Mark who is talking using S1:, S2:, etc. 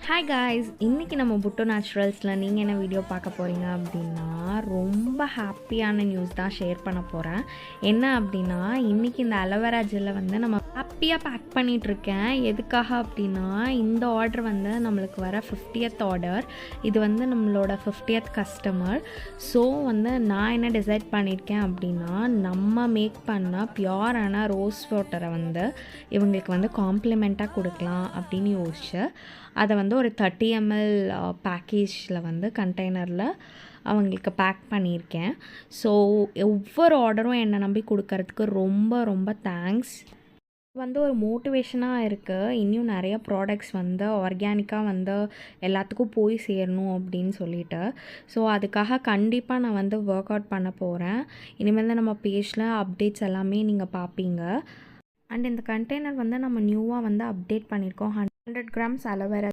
S1: Hi guys, இன்றைக்கி நம்ம புட்டோ நேச்சுரல்ஸில் நீங்கள் என்ன வீடியோ பார்க்க போகிறீங்க அப்படின்னா ரொம்ப ஹாப்பியான நியூஸ் தான் ஷேர் பண்ண போகிறேன். என்ன அப்படின்னா, இன்றைக்கி இந்த அலோவேரா ஜெல்லை வந்து நம்ம ஹாப்பியாக பேக் பண்ணிகிட்ருக்கேன். எதுக்காக அப்படின்னா, இந்த ஆர்டர் வந்து நம்மளுக்கு வர 50th ஆர்டர். இது வந்து நம்மளோட 50th கஸ்டமர். ஸோ வந்து நான் என்ன டிசைட் பண்ணியிருக்கேன் அப்படின்னா, நம்ம மேக் பண்ண பியூரான ரோஸ் வாட்டரை வந்து இவங்களுக்கு வந்து காம்ப்ளிமெண்ட்டாக கொடுக்கலாம் அப்படின்னு யோசிச்சு அதை வந்து ஒரு 30 ml பேக்கேஜில் வந்து கண்டெய்னரில் அவங்களுக்கு பேக் பண்ணியிருக்கேன். ஸோ ஒவ்வொரு ஆர்டரும் என்னை நம்பி கொடுக்கறதுக்கு ரொம்ப ரொம்ப தேங்க்ஸ். வந்து ஒரு மோட்டிவேஷனாக இருக்குது. இன்னும் நிறைய ப்ராடக்ட்ஸ் வந்து ஆர்கானிக்காக வந்து எல்லாத்துக்கும் போய் சேரணும் அப்படின்னு சொல்லிட்டு. ஸோ அதுக்காக கண்டிப்பாக நான் வந்து ஒர்க் அவுட் பண்ண போகிறேன். இனிமேல் தான் நம்ம பேஜில் அப்டேட்ஸ் எல்லாமே நீங்கள் பார்ப்பீங்க. அண்ட் இந்த கண்டெய்னர் வந்து நம்ம நியூவாக வந்து அப்டேட் பண்ணியிருக்கோம். 100 grams அலோவேரா